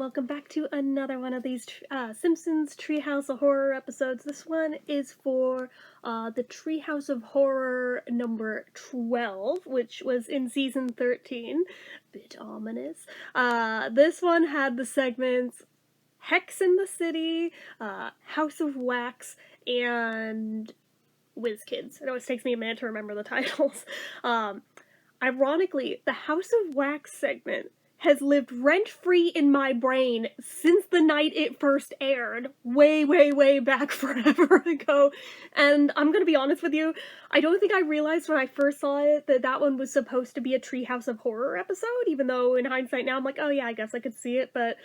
welcome back to another one of these Simpsons Treehouse of Horror episodes. This one is for the Treehouse of Horror number 12, which was in season 13. Bit ominous. This one had the segments Hex in the City, House of Wax, and Whiz Kids. It always takes me a minute to remember the titles. Ironically, the House of Wax segment has lived rent-free in my brain since the night it first aired, way back forever ago. And I'm gonna be honest with you, I don't think I realized when I first saw it that that one was supposed to be a Treehouse of Horror episode, even though in hindsight now I'm like, oh yeah, I guess I could see it, but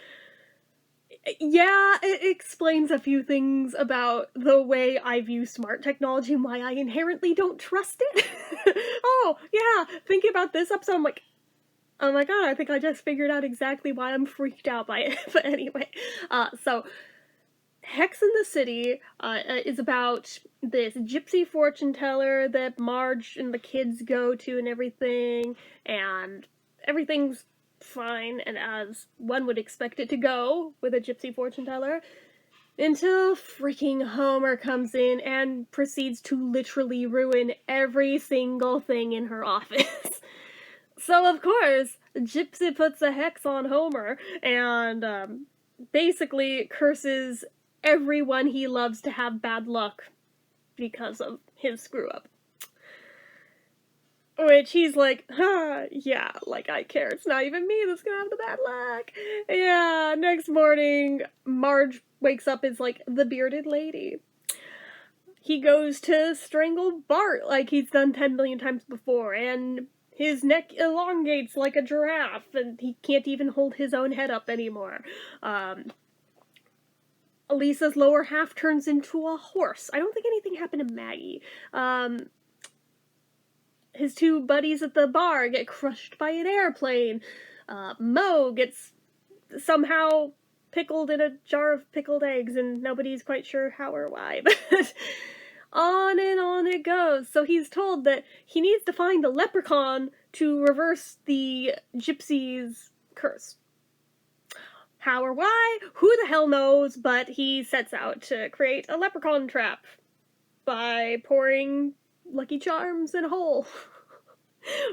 yeah, it explains a few things about the way I view smart technology and why I inherently don't trust it. Oh, yeah, thinking about this episode, I'm like, oh my god, I think I just figured out exactly why I'm freaked out by it. But anyway, so Hex in the City is about this gypsy fortune teller that Marge and the kids go to and everything, and everything's fine and as one would expect it to go with a gypsy fortune teller, until freaking Homer comes in and proceeds to literally ruin every single thing in her office. So, of course, Gypsy puts a hex on Homer and basically curses everyone he loves to have bad luck because of his screw-up. Which he's like, yeah, like I care. It's not even me that's gonna have the bad luck. Yeah, next morning, Marge wakes up as, like, the bearded lady. He goes to strangle Bart like he's done 10 million times before, and his neck elongates like a giraffe, and he can't even hold his own head up anymore. Lisa's lower half turns into a horse. I don't think anything happened to Maggie. His two buddies at the bar get crushed by an airplane. Mo gets somehow pickled in a jar of pickled eggs, and nobody's quite sure how or why, but on and on it goes. So he's told that he needs to find a leprechaun to reverse the gypsy's curse. How or why? Who the hell knows, but he sets out to create a leprechaun trap by pouring Lucky Charms in a hole.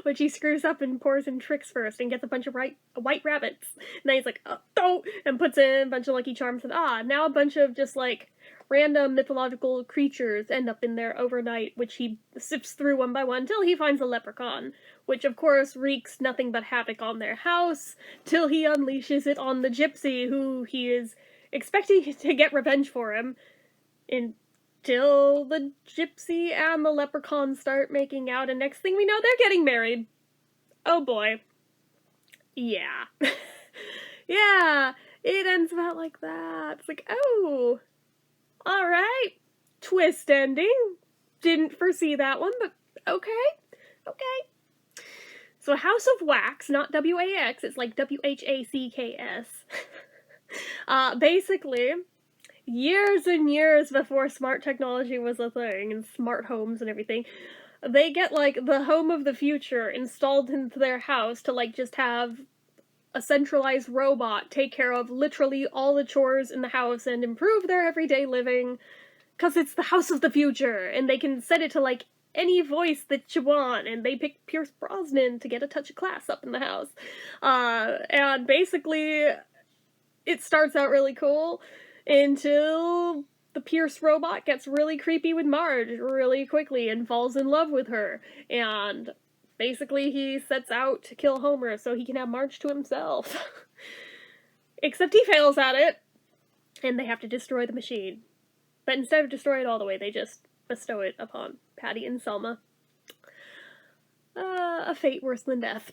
Which he screws up and pours in tricks first and gets a bunch of white rabbits. And then he's like, oh, and puts in a bunch of Lucky Charms, and now a bunch of just, like, random mythological creatures end up in there overnight, which he sifts through one by one till he finds a leprechaun, which of course wreaks nothing but havoc on their house, till he unleashes it on the gypsy, who he is expecting to get revenge for him, until the gypsy and the leprechaun start making out, and next thing we know, they're getting married. Oh boy. Yeah. Yeah, it ends about like that. It's like, oh, alright. Twist ending. Didn't foresee that one, but okay. So House of Wax, not W-A-X, it's like W-H-A-C-K-S. Basically, years and years before smart technology was a thing, and smart homes and everything, they get, like, the home of the future installed into their house to, like, just have a centralized robot take care of literally all the chores in the house and improve their everyday living, because it's the house of the future, and they can set it to, like, any voice that you want, and they pick Pierce Brosnan to get a touch of class up in the house. And basically, it starts out really cool until the Pierce robot gets really creepy with Marge really quickly and falls in love with her, and basically he sets out to kill Homer so he can have Marge to himself. Except he fails at it, and they have to destroy the machine. But instead of destroy it all the way, they just bestow it upon Patty and Selma. A fate worse than death.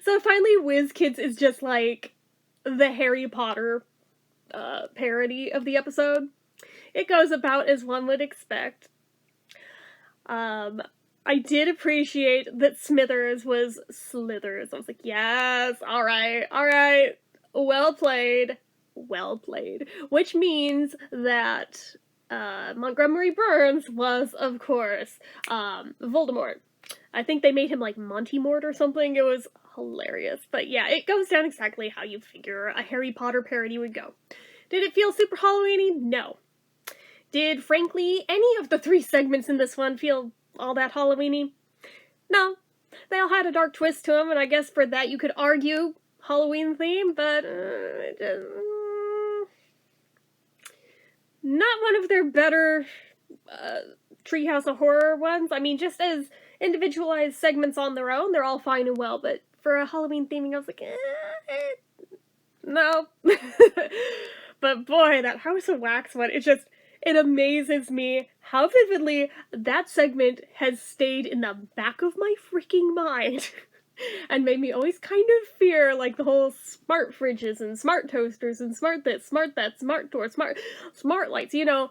So finally, Whiz Kids is just like the Harry Potter parody of the episode. It goes about as one would expect. I did appreciate that Smithers was Slithers. I was like, yes, alright, well played. Which means that Montgomery Burns was, of course, Voldemort. I think they made him like Monty Mort or something. It was hilarious. But yeah, it goes down exactly how you'd figure a Harry Potter parody would go. Did it feel super Halloween-y? No. Did, frankly, any of the 3 segments in this one feel all that Halloween-y? No. They all had a dark twist to them, and I guess for that you could argue Halloween theme, but not one of their better Treehouse of Horror ones. I mean, just as individualized segments on their own, they're all fine and well, but for a Halloween theming, I was like, no. But boy, that House of Wax one, it amazes me how vividly that segment has stayed in the back of my freaking mind. And made me always kind of fear, like, the whole smart fridges and smart toasters and smart this, smart that, smart door, smart lights, you know,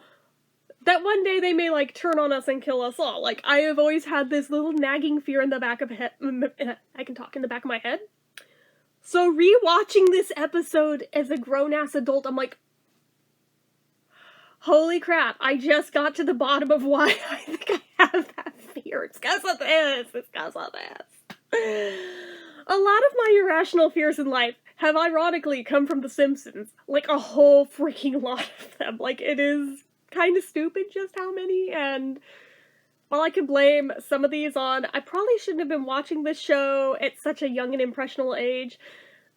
that one day they may, like, turn on us and kill us all. Like, I have always had this little nagging fear in the back of I can talk in the back of my head. So rewatching this episode as a grown-ass adult, I'm like, holy crap, I just got to the bottom of why I think I have that fear. It's because of this. It's because of this. A lot of my irrational fears in life have ironically come from The Simpsons. Like, a whole freaking lot of them. Like, it is kind of stupid just how many, and while I can blame some of these on, I probably shouldn't have been watching this show at such a young and impressionable age.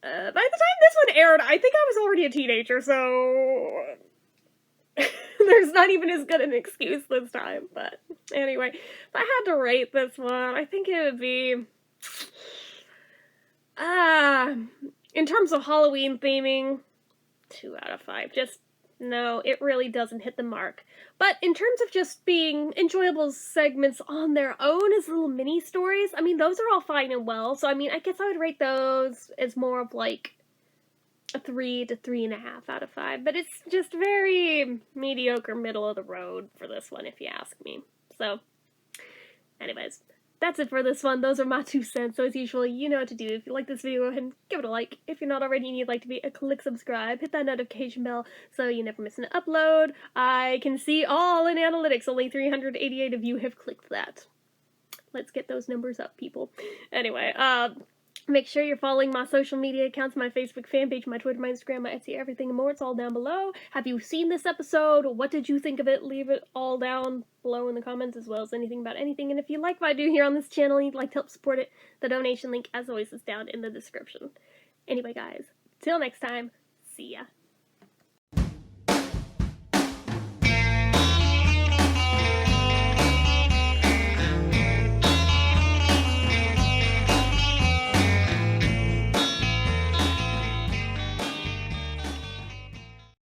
By the time this one aired, I think I was already a teenager, so there's not even as good an excuse this time. But anyway, if I had to rate this one, I think it would be... in terms of Halloween theming, 2 out of 5. Just, no, it really doesn't hit the mark. But in terms of just being enjoyable segments on their own as little mini stories, I mean, those are all fine and well. So, I mean, I guess I would rate those as more of like a 3 to 3.5 out of 5. But it's just very mediocre, middle of the road for this one, if you ask me. So, anyways, that's it for this one. Those are my 2 cents. So as usual, you know what to do. If you like this video, go ahead and give it a like. If you're not already and you'd like to be, click subscribe. Hit that notification bell so you never miss an upload. I can see all in analytics. Only 388 of you have clicked that. Let's get those numbers up, people. Anyway, make sure you're following my social media accounts, my Facebook fan page, my Twitter, my Instagram, my Etsy, everything and more. It's all down below. Have you seen this episode? What did you think of it? Leave it all down below in the comments, as well as anything about anything. And if you like what I do here on this channel and you'd like to help support it, the donation link, as always, is down in the description. Anyway, guys, till next time, see ya.